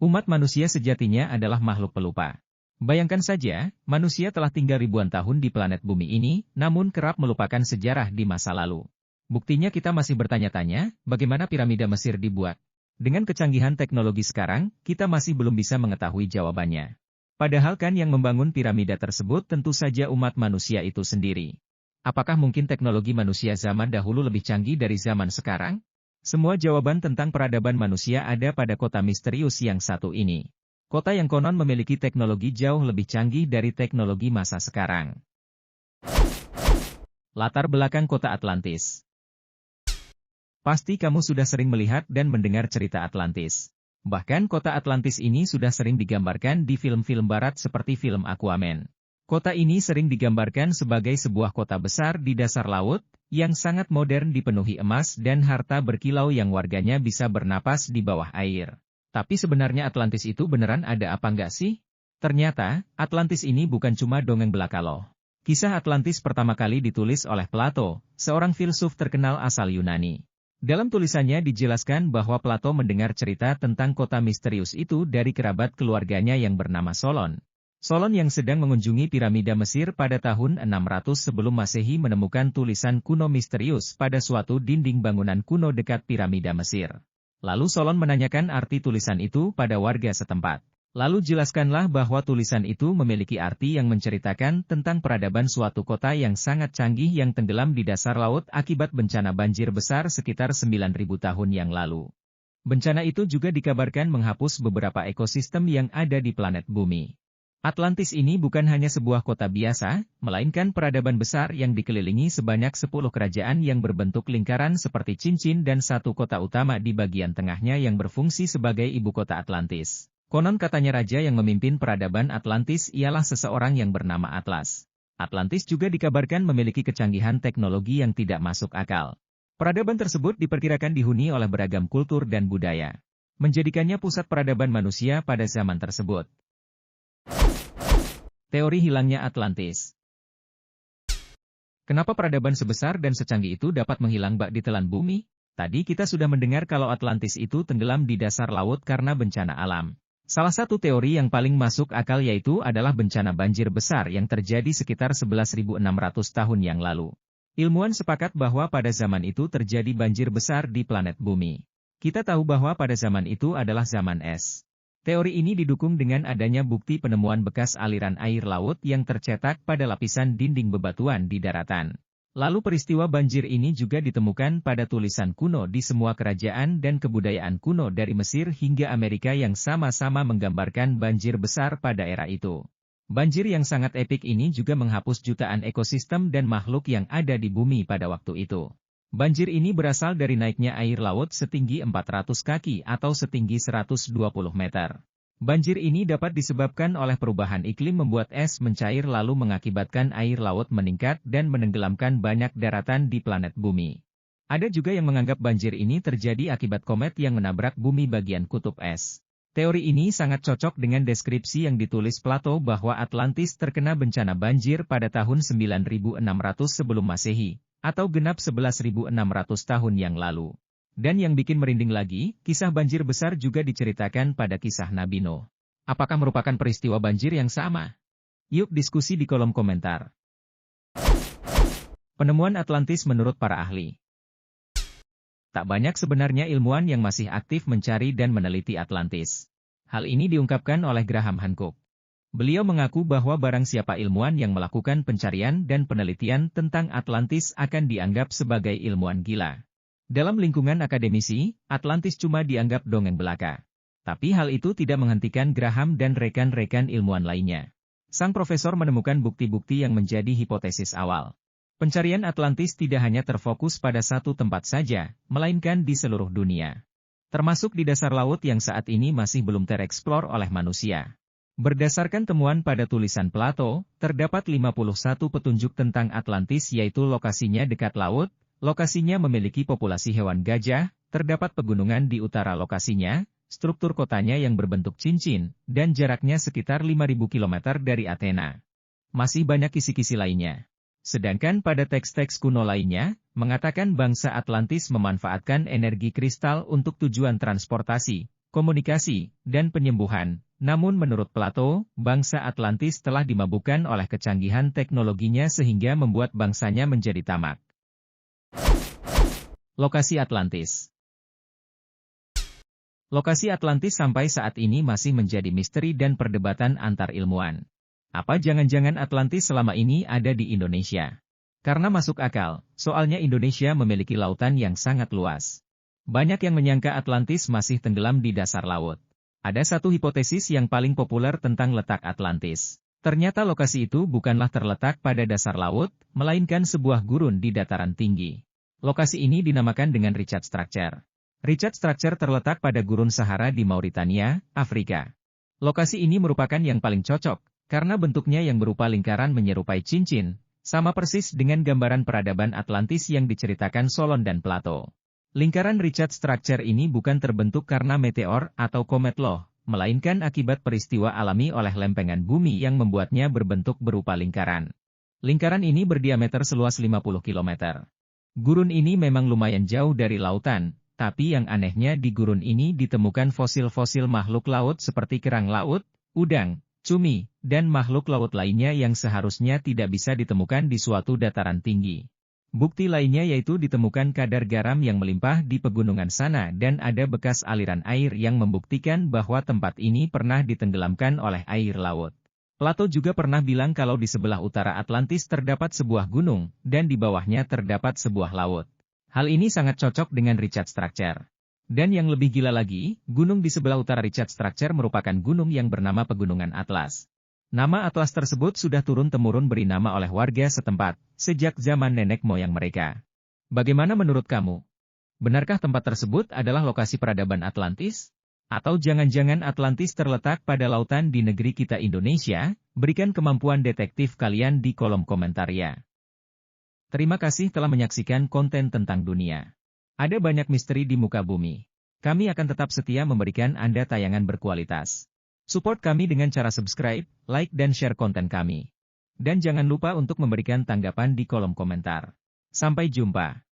Umat manusia sejatinya adalah makhluk pelupa. Bayangkan saja, manusia telah tinggal ribuan tahun di planet bumi ini, namun kerap melupakan sejarah di masa lalu. Buktinya kita masih bertanya-tanya, bagaimana piramida Mesir dibuat? Dengan kecanggihan teknologi sekarang, kita masih belum bisa mengetahui jawabannya. Padahal kan yang membangun piramida tersebut tentu saja umat manusia itu sendiri. Apakah mungkin teknologi manusia zaman dahulu lebih canggih dari zaman sekarang? Semua jawaban tentang peradaban manusia ada pada kota misterius yang satu ini. Kota yang konon memiliki teknologi jauh lebih canggih dari teknologi masa sekarang. Latar belakang kota Atlantis. Pasti kamu sudah sering melihat dan mendengar cerita Atlantis. Bahkan kota Atlantis ini sudah sering digambarkan di film-film barat seperti film Aquaman. Kota ini sering digambarkan sebagai sebuah kota besar di dasar laut, yang sangat modern dipenuhi emas dan harta berkilau yang warganya bisa bernapas di bawah air. Tapi sebenarnya Atlantis itu beneran ada apa enggak sih? Ternyata, Atlantis ini bukan cuma dongeng belaka loh. Kisah Atlantis pertama kali ditulis oleh Plato, seorang filsuf terkenal asal Yunani. Dalam tulisannya dijelaskan bahwa Plato mendengar cerita tentang kota misterius itu dari kerabat keluarganya yang bernama Solon. Solon yang sedang mengunjungi piramida Mesir pada tahun 600 sebelum Masehi menemukan tulisan kuno misterius pada suatu dinding bangunan kuno dekat piramida Mesir. Lalu Solon menanyakan arti tulisan itu pada warga setempat. Lalu jelaskanlah bahwa tulisan itu memiliki arti yang menceritakan tentang peradaban suatu kota yang sangat canggih yang tenggelam di dasar laut akibat bencana banjir besar sekitar 9.000 tahun yang lalu. Bencana itu juga dikabarkan menghapus beberapa ekosistem yang ada di planet bumi. Atlantis ini bukan hanya sebuah kota biasa, melainkan peradaban besar yang dikelilingi sebanyak 10 kerajaan yang berbentuk lingkaran seperti cincin dan satu kota utama di bagian tengahnya yang berfungsi sebagai ibu kota Atlantis. Konon katanya raja yang memimpin peradaban Atlantis ialah seseorang yang bernama Atlas. Atlantis juga dikabarkan memiliki kecanggihan teknologi yang tidak masuk akal. Peradaban tersebut diperkirakan dihuni oleh beragam kultur dan budaya, menjadikannya pusat peradaban manusia pada zaman tersebut. Teori hilangnya Atlantis. Kenapa peradaban sebesar dan secanggih itu dapat menghilang bak ditelan bumi? Tadi kita sudah mendengar kalau Atlantis itu tenggelam di dasar laut karena bencana alam. Salah satu teori yang paling masuk akal yaitu adalah bencana banjir besar yang terjadi sekitar 11.600 tahun yang lalu. Ilmuwan sepakat bahwa pada zaman itu terjadi banjir besar di planet bumi. Kita tahu bahwa pada zaman itu adalah zaman es. Teori ini didukung dengan adanya bukti penemuan bekas aliran air laut yang tercetak pada lapisan dinding bebatuan di daratan. Lalu peristiwa banjir ini juga ditemukan pada tulisan kuno di semua kerajaan dan kebudayaan kuno dari Mesir hingga Amerika yang sama-sama menggambarkan banjir besar pada era itu. Banjir yang sangat epik ini juga menghapus jutaan ekosistem dan makhluk yang ada di bumi pada waktu itu. Banjir ini berasal dari naiknya air laut setinggi 400 kaki atau setinggi 120 meter. Banjir ini dapat disebabkan oleh perubahan iklim membuat es mencair lalu mengakibatkan air laut meningkat dan menenggelamkan banyak daratan di planet bumi. Ada juga yang menganggap banjir ini terjadi akibat komet yang menabrak bumi bagian kutub es. Teori ini sangat cocok dengan deskripsi yang ditulis Plato bahwa Atlantis terkena bencana banjir pada tahun 9600 sebelum Masehi. Atau genap 11.600 tahun yang lalu. Dan yang bikin merinding lagi, kisah banjir besar juga diceritakan pada kisah Nabi Nuh. Apakah merupakan peristiwa banjir yang sama? Yuk diskusi di kolom komentar. Penemuan Atlantis menurut para ahli. Tak banyak sebenarnya ilmuwan yang masih aktif mencari dan meneliti Atlantis. Hal ini diungkapkan oleh Graham Hancock. Beliau mengaku bahwa barang siapa ilmuwan yang melakukan pencarian dan penelitian tentang Atlantis akan dianggap sebagai ilmuwan gila. Dalam lingkungan akademisi, Atlantis cuma dianggap dongeng belaka. Tapi hal itu tidak menghentikan Graham dan rekan-rekan ilmuwan lainnya. Sang profesor menemukan bukti-bukti yang menjadi hipotesis awal. Pencarian Atlantis tidak hanya terfokus pada satu tempat saja, melainkan di seluruh dunia. Termasuk di dasar laut yang saat ini masih belum tereksplor oleh manusia. Berdasarkan temuan pada tulisan Plato, terdapat 51 petunjuk tentang Atlantis yaitu lokasinya dekat laut, lokasinya memiliki populasi hewan gajah, terdapat pegunungan di utara lokasinya, struktur kotanya yang berbentuk cincin, dan jaraknya sekitar 5.000 km dari Athena. Masih banyak kisi-kisi lainnya. Sedangkan pada teks-teks kuno lainnya, mengatakan bangsa Atlantis memanfaatkan energi kristal untuk tujuan transportasi, komunikasi, dan penyembuhan. Namun menurut Plato, bangsa Atlantis telah dimabukkan oleh kecanggihan teknologinya sehingga membuat bangsanya menjadi tamak. Lokasi Atlantis. Lokasi Atlantis sampai saat ini masih menjadi misteri dan perdebatan antar ilmuwan. Apa jangan-jangan Atlantis selama ini ada di Indonesia? Karena masuk akal, soalnya Indonesia memiliki lautan yang sangat luas. Banyak yang menyangka Atlantis masih tenggelam di dasar laut. Ada satu hipotesis yang paling populer tentang letak Atlantis. Ternyata lokasi itu bukanlah terletak pada dasar laut, melainkan sebuah gurun di dataran tinggi. Lokasi ini dinamakan dengan Richat Structure. Richat Structure terletak pada gurun Sahara di Mauritania, Afrika. Lokasi ini merupakan yang paling cocok, karena bentuknya yang berupa lingkaran menyerupai cincin, sama persis dengan gambaran peradaban Atlantis yang diceritakan Solon dan Plato. Lingkaran Richat Structure ini bukan terbentuk karena meteor atau komet loh, melainkan akibat peristiwa alami oleh lempengan bumi yang membuatnya berbentuk berupa lingkaran. Lingkaran ini berdiameter seluas 50 km. Gurun ini memang lumayan jauh dari lautan, tapi yang anehnya di gurun ini ditemukan fosil-fosil makhluk laut seperti kerang laut, udang, cumi, dan makhluk laut lainnya yang seharusnya tidak bisa ditemukan di suatu dataran tinggi. Bukti lainnya yaitu ditemukan kadar garam yang melimpah di pegunungan sana dan ada bekas aliran air yang membuktikan bahwa tempat ini pernah ditenggelamkan oleh air laut. Plato juga pernah bilang kalau di sebelah utara Atlantis terdapat sebuah gunung, dan di bawahnya terdapat sebuah laut. Hal ini sangat cocok dengan Richat Structure. Dan yang lebih gila lagi, gunung di sebelah utara Richat Structure merupakan gunung yang bernama Pegunungan Atlas. Nama Atlas tersebut sudah turun-temurun beri nama oleh warga setempat, sejak zaman nenek moyang mereka. Bagaimana menurut kamu? Benarkah tempat tersebut adalah lokasi peradaban Atlantis? Atau jangan-jangan Atlantis terletak pada lautan di negeri kita Indonesia? Berikan kemampuan detektif kalian di kolom komentar ya. Terima kasih telah menyaksikan konten tentang dunia. Ada banyak misteri di muka bumi. Kami akan tetap setia memberikan Anda tayangan berkualitas. Support kami dengan cara subscribe, like dan share konten kami. Dan jangan lupa untuk memberikan tanggapan di kolom komentar. Sampai jumpa.